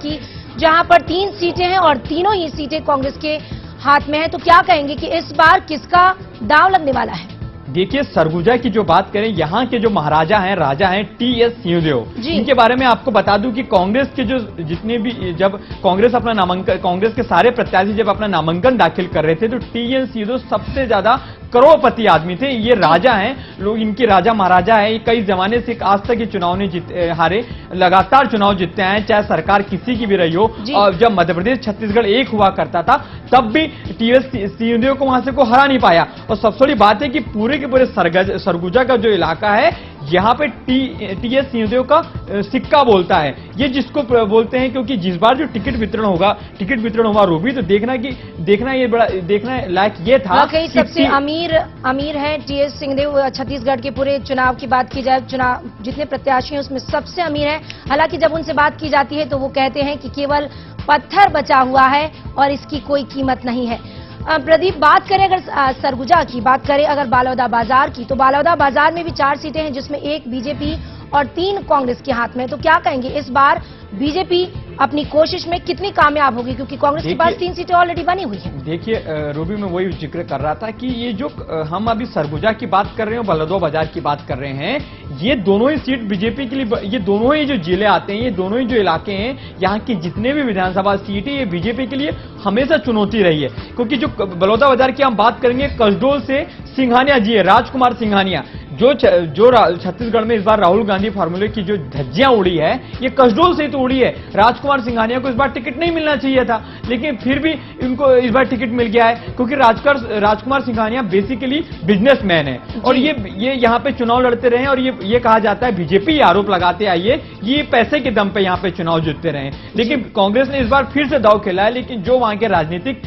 की, जहां पर 3 सीटें हैं और तीनों ही सीटें कांग्रेस के हाथ में है। तो क्या कहेंगे कि इस बार किसका दांव लगने वाला है? देखिए, सरगुजा की जो बात करें, यहाँ के जो महाराजा हैं, राजा हैं टी.एस. सिंहदेव, इनके बारे में आपको बता दूं कि कांग्रेस के जो जितने भी, जब कांग्रेस अपना नामांकन, कांग्रेस के सारे प्रत्याशी जब अपना नामांकन दाखिल कर रहे थे, तो टी.एस. सिंहदेव सबसे ज्यादा करोड़पति आदमी थे। ये राजा हैं, लोग इनके राजा महाराजा है। कई जमाने से आज तक ये चुनाव नहीं हारे, लगातार चुनाव जीतते हैं, चाहे सरकार किसी की भी रही हो। और जब मध्य प्रदेश छत्तीसगढ़ एक हुआ करता था, तब भी टी.एस. सिंहदेव को वहां से को हरा नहीं पाया। और सबसे बड़ी बात है कि पूरे के पूरे सरगुजा का जो इलाका है, यहां पे टी.एस. सिंहदेव का सिक्का बोलता है, ये जिसको बोलते हैं, क्योंकि जिस बार जो टिकट वितरण होगा रूबी, तो देखना ये बड़ा देखना लायक ये था। सबसे अमीर है टी.एस. सिंहदेव। छत्तीसगढ़ के पूरे चुनाव की बात की जाए, चुनाव जितने प्रत्याशी हैं उसमें सबसे अमीर है। हालांकि जब उनसे बात की जाती है तो वो कहते हैं कि केवल पत्थर बचा हुआ है और इसकी कोई कीमत नहीं है। प्रदीप, बात करें अगर सरगुजा की, बात करें अगर बालौदा बाजार की, तो बालौदा बाजार में भी 4 सीटें हैं, जिसमें 1 बीजेपी और 3 कांग्रेस के हाथ में। तो क्या कहेंगे, इस बार बीजेपी अपनी कोशिश में कितनी कामयाब होगी, क्योंकि कांग्रेस के पास 3 सीटें ऑलरेडी बनी हुई हैं? देखिए रूबी, मैं वही जिक्र कर रहा था कि ये जो हम अभी सरगुजा की बात कर रहे हैं, बालौदा बाजार की बात कर रहे हैं, ये दोनों ही सीट बीजेपी के लिए, ये दोनों ही जो जिले आते हैं, ये दोनों ही जो इलाके हैं, यहाँ की जितने भी विधानसभा सीट है, ये बीजेपी के लिए हमेशा चुनौती रही है। क्योंकि जो बालौदा बाजार की हम बात करेंगे, कसडोल से सिंघानिया जी है, राजकुमार सिंघानिया, जो छत्तीसगढ़ में इस बार राहुल गांधी फार्मूले की जो धज्जियां उड़ी है, ये कसडोल से तो उड़ी है। राजकुमार सिंघानिया को इस बार टिकट नहीं मिलना चाहिए था, लेकिन फिर भी इनको इस बार टिकट मिल गया है, क्योंकि राजकुमार सिंघानिया बेसिकली बिजनेसमैन है, और ये यहाँ पे चुनाव लड़ते रहे, और ये कहा जाता है, बीजेपी आरोप लगाते आई है, ये पैसे के दम पे यहाँ पे चुनाव जीतते रहे। लेकिन कांग्रेस ने इस बार फिर से दांव खेला है। लेकिन जो वहां के राजनीतिक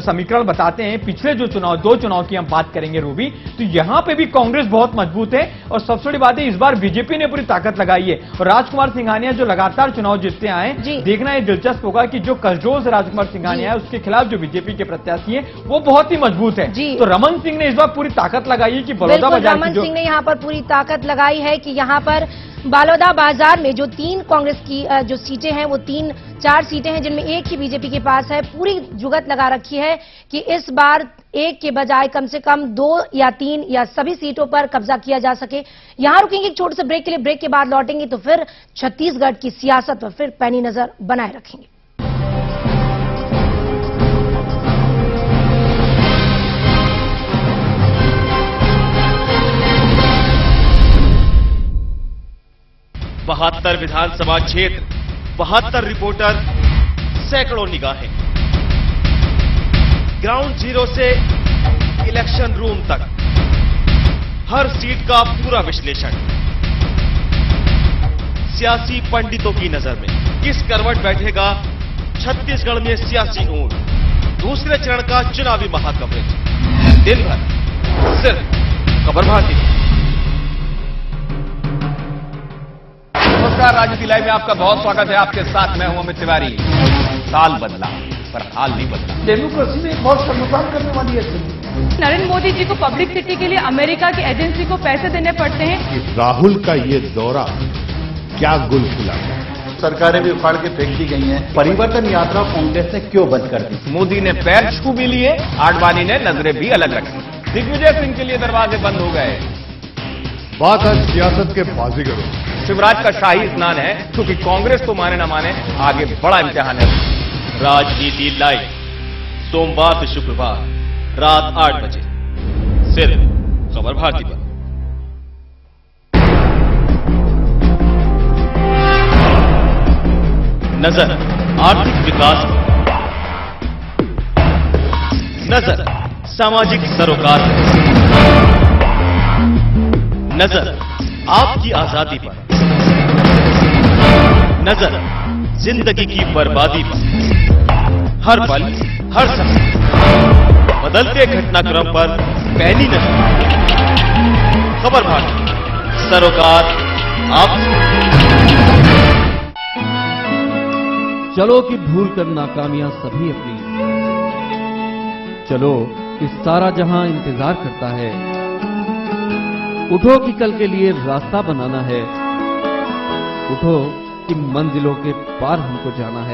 समीकरण बताते हैं, पिछले जो दो चुनाव की हम बात करेंगे रूबी, तो यहां पे भी कांग्रेस बहुत मजबूत है। और सबसे बड़ी बात है, इस बार बीजेपी ने पूरी ताकत लगाई है, और राजकुमार सिंघानिया जो लगातार चुनाव जीतते आए, देखना ये दिलचस्प होगा कि जो कसडोल से राजकुमार सिंघानिया है, उसके खिलाफ जो बीजेपी के प्रत्याशी है, वो बहुत ही मजबूत है। तो रमन सिंह ने इस बार पूरी ताकत लगाई है कि बलौदा बाजार रमन सिंह ने यहाँ पर पूरी ताकत लगाई है कि यहाँ पर बालौदा बाजार में जो 3 कांग्रेस की जो सीटें हैं, वो 4 सीटें हैं, जिनमें 1 ही बीजेपी के पास है। पूरी जुगत लगा रखी है कि इस बार 1 के बजाय कम से कम 2 या 3 या सभी सीटों पर कब्जा किया जा सके। यहां रुकेंगे एक छोटे से ब्रेक के लिए, ब्रेक के बाद लौटेंगे तो फिर छत्तीसगढ़ की सियासत पर फिर पैनी नजर बनाए रखेंगे। बहत्तर विधानसभा क्षेत्र, 72 रिपोर्टर, सैकड़ों निगाहें, ग्राउंड जीरो से इलेक्शन रूम तक, हर सीट का पूरा विश्लेषण। सियासी पंडितों की नजर में किस करवट बैठेगा छत्तीसगढ़ में सियासी ऊंट। दूसरे चरण का चुनावी महाकवरेज, दिन भर सिर्फ खबर भारती। नमस्कार, राजनीति लाइव में आपका बहुत स्वागत है। आपके साथ मैं हूं अमित तिवारी। साल बदला पर हाल नहीं बदला। डेमोक्रेसी में एक बहुत नुकसान करने वाली है। नरेंद्र मोदी जी को पब्लिसिटी के लिए अमेरिका की एजेंसी को पैसे देने पड़ते हैं। राहुल का ये दौरा क्या गुल खिला, सरकारें भी उखाड़ के फेंक दी गई हैं। परिवर्तन यात्रा कांग्रेस ने क्यों बंद कर दी? मोदी ने पैर छू भी लिए, आडवाणी ने नजरें भी अलग रखी। दिग्विजय सिंह के लिए दरवाजे बंद हो गए। बात है सियासत के बाजीगरों। शिवराज का शाही स्नान है, क्योंकि कांग्रेस तो माने ना माने, आगे बड़ा इम्तिहान है। राजनीति लाइव, सोमवार से शुक्रवार रात 8 बजे, सिर्फ खबर भारती पर। नजर आर्थिक विकास पर, नजर सामाजिक सरोकार पर, नजर आपकी आजादी पर, नजर जिंदगी की बर्बादी पर। हर पल, हर समय बदलते घटनाक्रम पर पैनी नजर। खबर भारती, सरोकार आप। चलो कि भूल कर नाकामियां सभी अपनी, चलो कि सारा जहां इंतजार करता है। उठो कि कल के लिए रास्ता बनाना है, उठो कि मंजिलों के पार हमको जाना है।